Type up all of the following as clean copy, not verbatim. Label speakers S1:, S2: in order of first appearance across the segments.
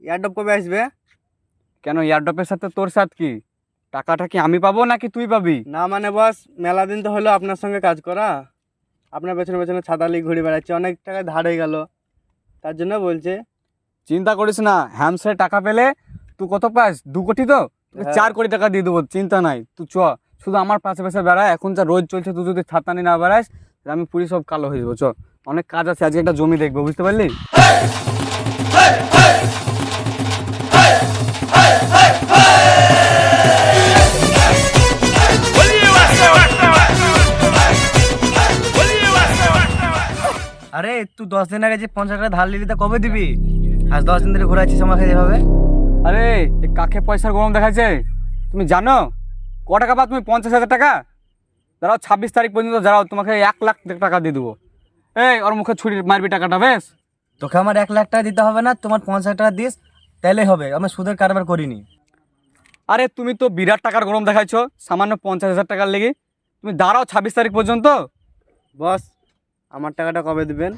S1: Airdrop কবে আসবে?
S2: কেন এয়ারড্রপের সাথে তোর সাথ কি? টাকাটা কি আমি পাবো নাকি তুই পাবি?
S1: না মানে বস, মেলা দিন তো হলো আপনার সঙ্গে কাজ করা, আপনার পেছনে পেছনে ছাতা নিয়ে ঘুরে বেড়াচ্ছি, অনেক টাকা ধার হয়ে গেল, তার জন্য বলছে।
S2: চিন্তা করিস না, হ্যামসে টাকা পেলে তুই কত পাস? 2 কোটি তো তোকে
S1: হ্যাঁ।
S2: 4 কোটি টাকা দিয়ে দেবো, চিন্তা নাই। তুই শুধু আমার পাশে পাশে বেড়া, এখন যা রোজ চলছে তুই যদি ছাতা নিয়ে না বেড়াস আমি পুরি সব কালো হয়ে যাবো। অনেক কাজ আছে, আজকে একটা জমি দেখবো, বুঝতে পারলি?
S1: আরে তুই 10 দিন আগে যে 50 টাকা ধার নিলি তা কবে দিবি? আজ 10 দিন ধরে ঘোরাচ্ছিস আমাকে যেভাবে।
S2: আরে এই কাকে পয়সার গরম দেখাচ্ছে? তুমি জানো ক টাকা পা তুমি? 50,000 টাকা। দাঁড়াও 26 তারিখ পর্যন্ত দাঁড়াও, তোমাকে 1 লাখ টাকা দিয়ে দেবো। এই ওর মুখে ছুরি মারবি টাকাটা, বেশ?
S1: তোকে আমার 1 লাখ টাকা দিতে হবে না, তোমার 50 টাকা দিস তাইলেই হবে, আমি সুদের কারবার করিনি।
S2: আরে তুমি তো বিরাট টাকার গরম দেখাইছো সামান্য 50,000 টাকার লেগে। তুমি দাঁড়াও 26 তারিখ পর্যন্ত।
S1: বস, আমার টাকাটা কবে দিবেন?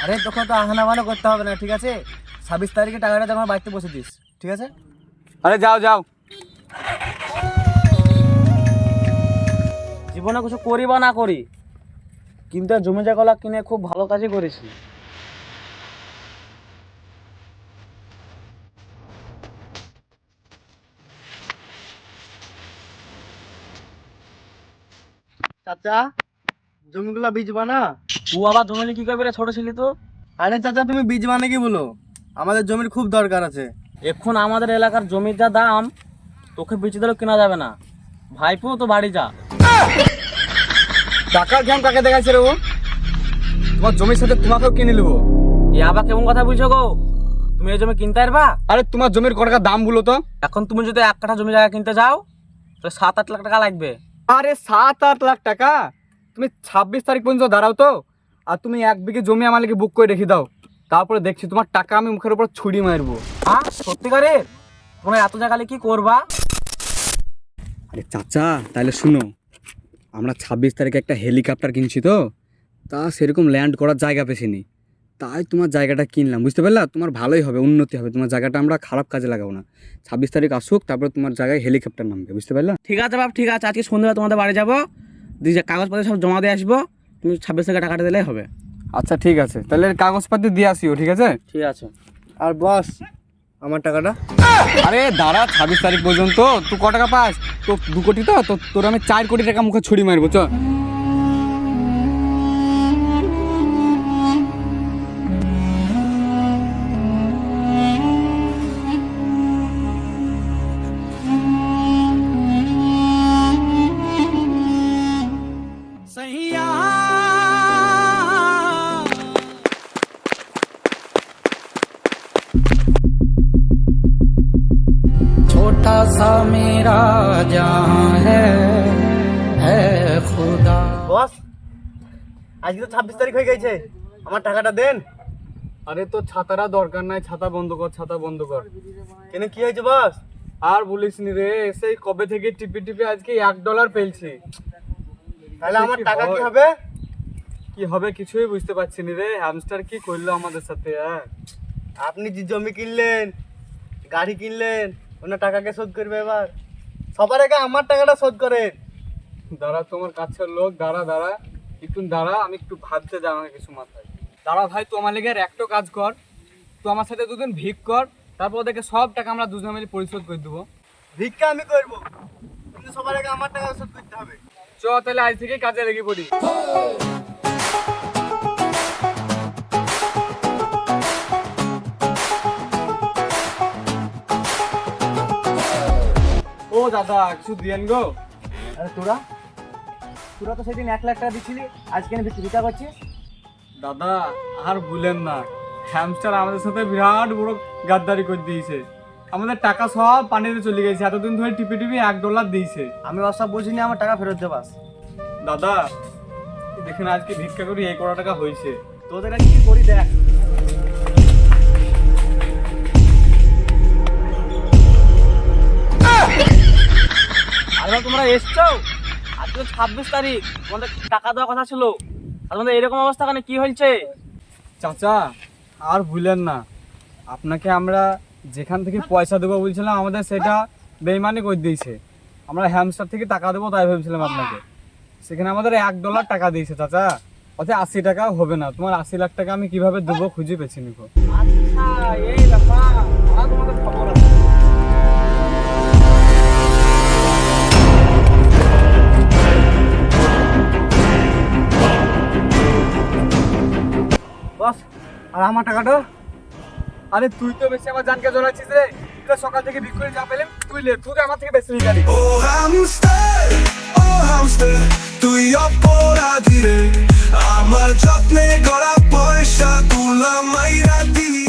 S1: আরে তোকে তো আহানামানা করতে হবে না, ঠিক আছে? 26 তারিখে টাকাটা তোমার বাড়িতে বসে দিস, ঠিক আছে?
S2: আরে যাও যাও।
S1: জীবনে কিছু করি বা না করি, কিন্তু জমি জায়গাগুলো কিনে খুব ভালো কাজই করেছি। চাচা, জমিগুলো বীজবা না?
S3: তুই আবার জমি নিয়ে কি করবি রে, ছোট ছিলি তো?
S1: আরে চাচা, তুমি বীজবা নাকি বলো? আমাদের জমির খুব দরকার আছে।
S3: এখন আমাদের এলাকার জমির যা দাম, তোকে বেচে দিলেও কেনা যাবে না। ভাইপো তো বাড়ি যা।
S2: টাকার ঘ্যাম কাকে দেখাইছে রে ও? তোমার জমির সাথে তোমাকেও কিনে নেবো।
S3: এ আবার কেমন কথা বলছো গো? তুমি এই জমি কিনতে পারবা?
S2: আরে তোমার জমির কত টাকা দাম বলো তো?
S3: এখন তুমি যদি 1 কাঠা জমি জায়গা কিনতে যাও তাহলে 7-8 লাখ টাকা লাগবে।
S2: আরে 7-8 লাখ টাকা? তুমি 26 তারিখ পর্যন্ত দাঁড়াও তো, আর তুমি 1 বিঘে জমি আমার লিগে বুক করে রেখে দাও, তারপরে দেখছি তোমার টাকা আমি মুখের উপর ছুরি মারবো।
S3: হ্যাঁ সত্যিকারের? তোমরা এত জায়গা কি করবা?
S2: আরে চাচা তাহলে শুনো, আমরা 26 তারিখে একটা হেলিকপ্টার কিনছি তো, তা সেরকম ল্যান্ড করার জায়গা পেছিনি, তাই তোমার জায়গাটা কিনলাম, বুঝতে পারলা? তোমার ভালোই হবে, উন্নতি হবে, তোমার জায়গাটা আমরা খারাপ কাজে লাগাবো না। 26 তারিখ আসুক, তারপরে তোমার জায়গায় হেলিকপ্টার নামবে, বুঝতে পারলা?
S3: ঠিক আছে বাপ, ঠিক আছে, আজকে সন্ধ্যাবেলা তোমাদের বাড়ি যাবো, দিয়ে কাগজপত্র সব জমা দিয়ে আসবো, তুমি 26 টাকা টাকাটা দিলেই হবে।
S2: আচ্ছা ঠিক আছে, তাহলে কাগজপাতি দিয়ে আসিও, ঠিক আছে?
S3: ঠিক আছে।
S1: আর বস, আমার টাকাটা?
S2: আরে দাঁড়া, 26 তারিখ পর্যন্ত তুই ক টাকা পাস? তো 2 কোটি তো, তোর আমি 4 কোটি টাকা মুখে ছুরি মারবো।
S4: छोटा सा मेरा जहां है खुदा।
S1: বস, আজকে তো 26 তারিখ হয়ে গেছে, আমার টাকাটা দেন।
S2: আরে তো ছাতাটা দরকার নাই, ছাতা বন্ধ কর, ছাতা বন্ধ কর।
S1: কেন, কি হয়েছে বস?
S2: আর বলিস নি রে, সেই কবে থেকে টিপি টিপি আজকে $1 পেলছি।
S1: তাহলে আমার টাকা কি হবে?
S2: কি হবে কিছুই বুঝতে পারছি নি রে, হ্যামস্টার কি করলো আমাদের সাথে।
S1: আপনি যে জমি কিনলেন, গাড়ি কিনলেন, ওনার টাকাকে শোধ করবে এবার। সবার আগে আমার টাকাটা শোধ করেন।
S2: দাঁড়া, তোমার কাছের লোক, দাঁড়া দাঁড়া একটু দাঁড়া, আমি একটু ভাবতে যা, আমার কিছু মাথায়। দাঁড়া ভাই, তুই আমার লেগে একটা কাজ কর, তুই আমার সাথে 2 দিন ভিক কর, তারপর দেখে সব টাকা আমরা দুজনে মিলে পরিশোধ করে দেবো।
S1: ভিক্ষা আমি করবো, কিন্তু সবার আগে আমার টাকা শোধ করতে হবে।
S2: চ তাহলে আজ থেকে কাজে লেগে পড়ি। ও দাদা, কিছু দিয়েন গো।
S1: আরে তোরা তোরা তো সেদিন 1 লাখ টাকা দিচ্ছিলি, আজকে ভিক্ষা করছিস?
S2: দাদা আর ভুলেন না, হ্যামস্টার আমাদের সাথে বিরাট বড় গাদ্দারি করে দিয়েছে, আমাদের টাকা সব পানিতে চলে গেছে, এতদিন ধরে টিপি টিপি $1 দিয়েছে।
S1: আমি অসব বুঝিনি, আমার টাকা ফেরত দে বাস।
S2: দাদা দেখেন, আজকে ভিক্ষা করি এই কটা টাকা হয়েছে।
S1: তোদের আজকে কি করি দেখ।
S3: আরে তোমরা এসছো, আজকে 26 তারিখ, তোমাদের টাকা দেওয়ার কথা ছিল, আর তোমাদের এরকম অবস্থা কেন, কি হয়েছে?
S2: চাচা আর ভুলেন না, আপনাকে আমরা যেখান থেকে পয়সা দেবো বলছিলাম আমাদের সেটা বেইমানি করে দিয়েছে। আমরা হ্যামস্টার থেকে টাকা দেবো তাই ভেবেছিলাম আপনাকে, সেখানে আমাদের $1 টাকা দিয়েছে চাচা। অথবা 80 টাকাও হবে না, তোমার 80 লাখ টাকা আমি কিভাবে দেবো খুঁজে পেছি নিকো।
S3: আচ্ছা এই ব্যাপার, আমার তোমাদের খবর আছে।
S1: বস আর আমার টাকাটা?
S2: আরে তুই তো বেশি আমার জানকে জ্বলাচ্ছিস রে। তুই সকাল থেকে বিক্রি যা পেলাম তুই লে, তুই তো আমার থেকে বেশি নিয়ে গেলি।
S5: ও হামস্টার তুই অপরাধী রে, আমার যত্নে গড়া পয়সা তুলা মাইরা দিলি।